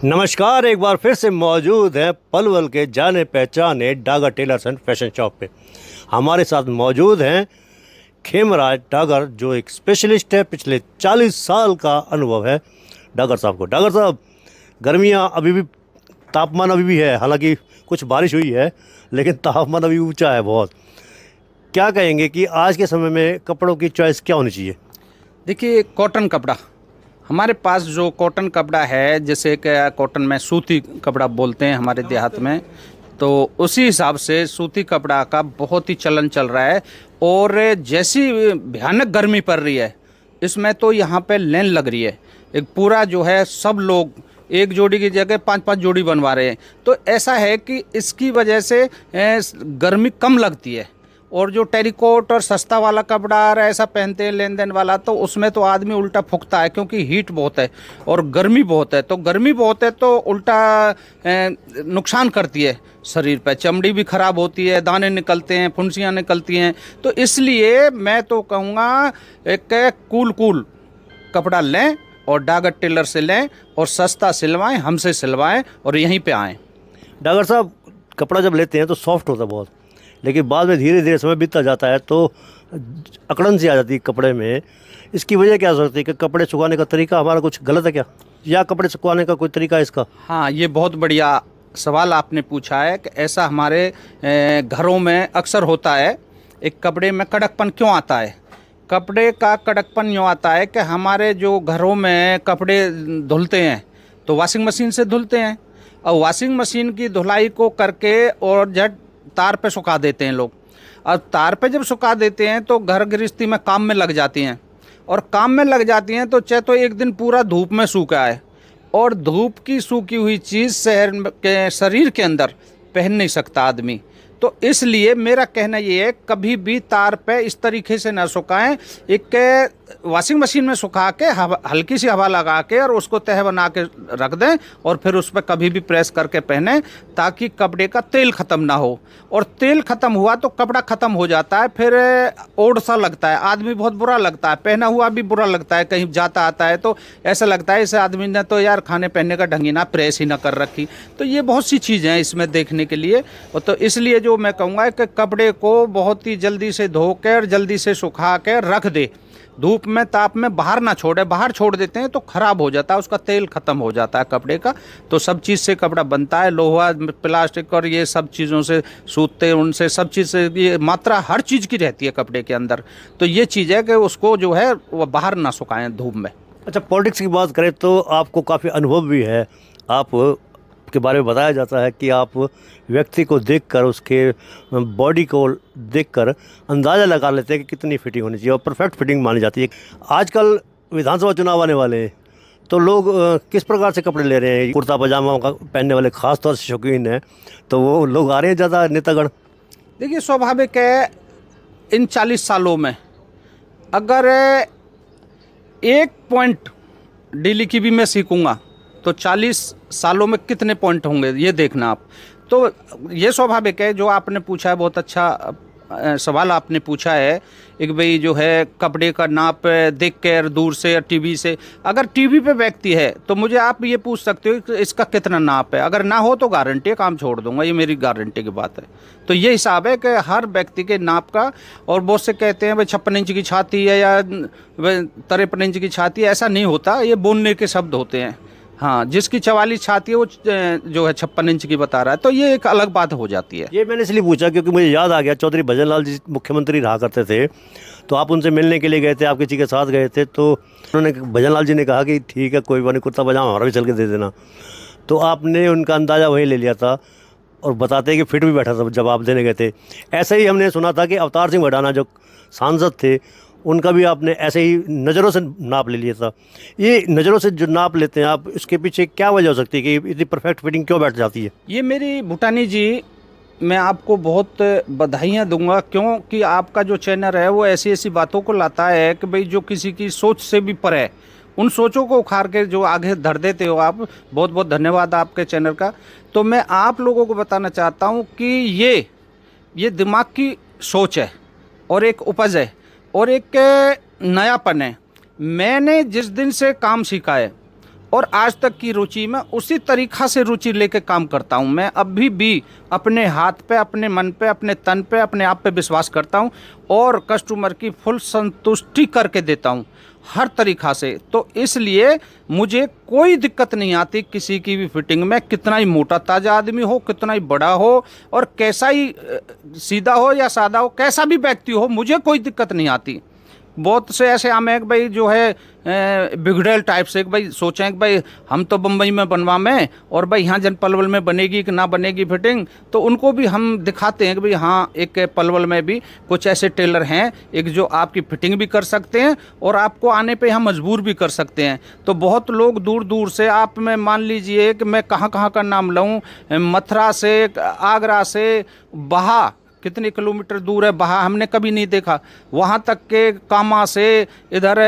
नमस्कार, एक बार फिर से मौजूद हैं पलवल के जाने पहचाने Dagar tailors and fashion shop पे। हमारे साथ मौजूद हैं खेमराज डागर, जो एक स्पेशलिस्ट है। पिछले 40 साल का अनुभव है डागर साहब को। डागर साहब, गर्मियाँ अभी भी, तापमान अभी भी है, हालांकि कुछ बारिश हुई है लेकिन तापमान अभी ऊंचा है बहुत। क्या कहेंगे कि आज के समय में कपड़ों की चॉइस क्या होनी चाहिए? देखिए, कॉटन कपड़ा हमारे पास जो कॉटन कपड़ा है, जैसे कि कॉटन में सूती कपड़ा बोलते हैं हमारे देहात में, तो उसी हिसाब से सूती कपड़ा का बहुत ही चलन चल रहा है। और जैसी भयानक गर्मी पड़ रही है इसमें तो यहाँ पे लेन लग रही है। एक पूरा जो है, सब लोग एक जोड़ी की जगह 5-5 जोड़ी बनवा रहे हैं। तो ऐसा है कि इसकी वजह से गर्मी कम लगती है। और जो टेरिकोट और सस्ता वाला कपड़ा और ऐसा पहनते हैं लेन देन वाला, तो उसमें तो आदमी उल्टा फूकता है, क्योंकि हीट बहुत है और गर्मी बहुत है। तो गर्मी बहुत है तो उल्टा नुकसान करती है शरीर पे, चमड़ी भी खराब होती है, दाने निकलते हैं, फुंसियाँ निकलती हैं। तो इसलिए मैं तो कहूँगा एक कूल कपड़ा लें और डागर टेलर से लें और सस्ता सिलवाएं, हमसे सिलवाएं और यहीं पे आएँ। डागर साहब, कपड़ा जब लेते हैं तो सॉफ्ट होता है बहुत, लेकिन बाद में धीरे धीरे समय बीतता जाता है तो अकड़न सी आ जाती है कपड़े में। इसकी वजह क्या हो सकती है? कि कपड़े सुखाने का तरीका हमारा कुछ गलत है क्या, या कपड़े सुखाने का कोई तरीका है इसका? हाँ, ये बहुत बढ़िया सवाल आपने पूछा है कि ऐसा हमारे घरों में अक्सर होता है। एक कपड़े में कड़कपन क्यों आता है? कपड़े का कड़कपन यूँ आता है कि हमारे जो घरों में कपड़े धुलते हैं तो वॉशिंग मशीन से धुलते हैं, और वॉशिंग मशीन की धुलाई को करके और झट तार पे सुखा देते हैं लोग। अब तार पे जब सुखा देते हैं तो घर गृहस्थी में काम में लग जाती हैं, और काम में लग जाती हैं तो चाहे तो एक दिन पूरा धूप में सूखा है, और धूप की सूखी हुई चीज़ शरीर के अंदर पहन नहीं सकता आदमी। तो इसलिए मेरा कहना ये है, कभी भी तार पे इस तरीके से ना सुखाएं। एक वॉशिंग मशीन में सुखा के हल्की सी हवा लगा के और उसको तह बना के रख दें, और फिर उस पर कभी भी प्रेस करके पहने, ताकि कपड़े का तेल ख़त्म ना हो। और तेल ख़त्म हुआ तो कपड़ा ख़त्म हो जाता है, फिर ओढ़ सा लगता है, आदमी बहुत बुरा लगता है, पहना हुआ भी बुरा लगता है। कहीं जाता आता है तो ऐसा लगता है इस आदमी ने तो यार खाने पहनने का ढंग ही ना, प्रेस ही ना कर रखी। तो ये बहुत सी चीज़ें हैं इसमें देखने के लिए। और तो इसलिए जो मैं कहूँगा कि कपड़े को बहुत ही जल्दी से धो कर जल्दी से सुखा के रख दे, धूप में ताप में बाहर ना छोड़े। बाहर छोड़ देते हैं तो ख़राब हो जाता है, उसका तेल ख़त्म हो जाता है कपड़े का। तो सब चीज़ से कपड़ा बनता है, लोहा, प्लास्टिक और ये सब चीज़ों से, सूते, उनसे सब चीज़ से ये मात्रा हर चीज़ की रहती है कपड़े के अंदर। तो ये चीज़ है कि उसको जो है वो बाहर ना सुखाएं धूप में। अच्छा, पॉलिटिक्स की बात करें तो आपको काफ़ी अनुभव भी है। आप के बारे में बताया जाता है कि आप व्यक्ति को देखकर, उसके बॉडी को देखकर अंदाज़ा लगा लेते हैं कि कितनी फिटिंग होनी चाहिए, और परफेक्ट फिटिंग मानी जाती है। आजकल विधानसभा चुनाव आने वाले हैं तो लोग किस प्रकार से कपड़े ले रहे हैं? कुर्ता पजामा का पहनने वाले ख़ास तौर से शौकीन हैं, तो वो लोग आ रहे हैं ज़्यादा नेतागण। देखिए, स्वाभाविक है, इन 40 सालों में अगर एक पॉइंट डेली की भी मैं सीखूंगा तो 40 सालों में कितने पॉइंट होंगे ये देखना आप। तो ये स्वाभाविक है, जो आपने पूछा है बहुत अच्छा सवाल आपने पूछा है। एक भाई जो है कपड़े का नाप देख कर दूर से या टीवी से, अगर टीवी पे व्यक्ति है तो मुझे आप ये पूछ सकते हो कि इसका कितना नाप है। अगर ना हो तो गारंटी है, काम छोड़ दूंगा, ये मेरी गारंटी की बात है। तो ये हिसाब है कि हर व्यक्ति के नाप का। और बहुत से कहते हैं भाई 56 इंच की छाती है या 53 इंच की छाती है, ऐसा नहीं होता, ये बोलने के शब्द होते हैं। हाँ, जिसकी 44 छाती है वो जो है 56 इंच की बता रहा है, तो ये एक अलग बात हो जाती है। ये मैंने इसलिए पूछा क्योंकि मुझे याद आ गया, चौधरी भजनलाल जी मुख्यमंत्री रहा करते थे, तो आप उनसे मिलने के लिए गए थे, आप किसी के साथ गए थे, तो उन्होंने, भजनलाल जी ने कहा कि ठीक है, कोई बात नहीं, कुर्ता पजामा हमारा भी चल के दे देना। तो आपने उनका अंदाज़ा वहीं ले लिया था, और बताते हैं कि फिट भी बैठा था जब आप देने गए थे। ऐसे ही हमने सुना था कि अवतार सिंह भडाना जो सांसद थे, उनका भी आपने ऐसे ही नज़रों से नाप ले लिया था। ये नज़रों से जो नाप लेते हैं आप, इसके पीछे क्या वजह हो सकती है कि इतनी परफेक्ट फिटिंग क्यों बैठ जाती है? ये मेरी भूटानी जी, मैं आपको बहुत बधाइयाँ दूंगा, क्योंकि आपका जो चैनल है वो ऐसी ऐसी बातों को लाता है कि भाई जो किसी की सोच से भी परे है, उन सोचों को उखाड़ के जो आगे धर देते हो आप। बहुत बहुत धन्यवाद आपके चैनल का। तो मैं आप लोगों को बताना चाहता हूँ कि ये दिमाग की सोच है, और एक उपज है, और एक नयापन है। मैंने जिस दिन से काम सीखा है और आज तक की रुचि में उसी तरीक़ा से रुचि लेके काम करता हूँ। मैं अभी भी अपने हाथ पे, अपने मन पे, अपने तन पे, अपने आप पे विश्वास करता हूँ और कस्टमर की फुल संतुष्टि करके देता हूँ हर तरीक़ा से। तो इसलिए मुझे कोई दिक्कत नहीं आती किसी की भी फिटिंग में, कितना ही मोटा ताज़ा आदमी हो, कितना ही बड़ा हो और कैसा ही सीधा हो या सादा हो, कैसा भी व्यक्ति हो, मुझे कोई दिक्कत नहीं आती। बहुत से ऐसे हम एक भाई जो है बिगड़ेल टाइप से एक भाई सोचें कि भाई हम तो बम्बई में बनवा में और भाई यहाँ जन पलवल में बनेगी कि ना बनेगी फिटिंग, तो उनको भी हम दिखाते हैं कि भाई हाँ, एक पलवल में भी कुछ ऐसे टेलर हैं एक जो आपकी फिटिंग भी कर सकते हैं और आपको आने पे हम मजबूर भी कर सकते हैं। तो बहुत लोग दूर दूर से, आप में मान लीजिए कि मैं कहाँ कहाँ का नाम लूँ, मथुरा से, आगरा से, बहा कितने किलोमीटर दूर है, बहा हमने कभी नहीं देखा, वहाँ तक के कामा से, इधर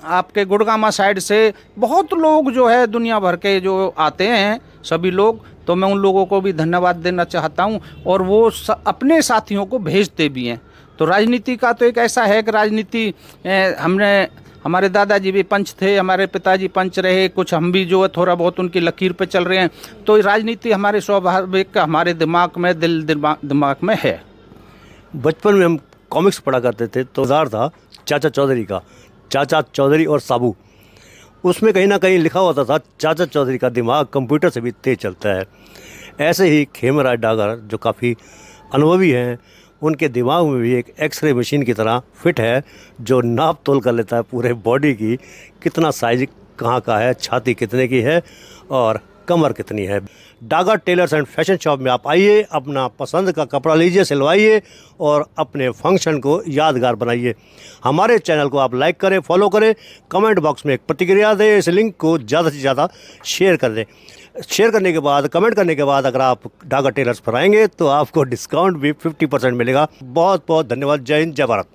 आपके गुड़गामा साइड से बहुत लोग जो है दुनिया भर के जो आते हैं सभी लोग। तो मैं उन लोगों को भी धन्यवाद देना चाहता हूँ और वो अपने साथियों को भेजते भी हैं। तो राजनीति का तो एक ऐसा है कि राजनीति हमारे दादाजी भी पंच थे, हमारे पिताजी पंच रहे, कुछ हम भी जो है थोड़ा बहुत उनकी लकीर पे चल रहे हैं। तो राजनीति हमारे स्वाभाविक हमारे दिमाग में, दिमाग में है। बचपन में हम कॉमिक्स पढ़ा करते थे तो बाजार था चाचा चौधरी का, चाचा चौधरी और साबू। उसमें कहीं ना कहीं लिखा होता था चाचा चौधरी का दिमाग कंप्यूटर से भी तेज चलता है। ऐसे ही खेमराज डागर जो काफ़ी अनुभवी हैं, उनके दिमाग में भी एक एक्सरे मशीन की तरह फिट है जो नाप तोल कर लेता है पूरे बॉडी की, कितना साइज कहाँ का है, छाती कितने की है और कमर कितनी है। Dagar tailors and fashion shop में आप आइए, अपना पसंद का कपड़ा लीजिए, सिलवाइए और अपने फंक्शन को यादगार बनाइए। हमारे चैनल को आप लाइक करें, फॉलो करें, कमेंट बॉक्स में एक प्रतिक्रिया दें, इस लिंक को ज़्यादा से ज़्यादा शेयर कर दें। शेयर करने के बाद, कमेंट करने के बाद अगर आप डागर टेलर्स पर आएंगे तो आपको डिस्काउंट भी 50% मिलेगा। बहुत बहुत धन्यवाद। जय हिंद, जय भारत।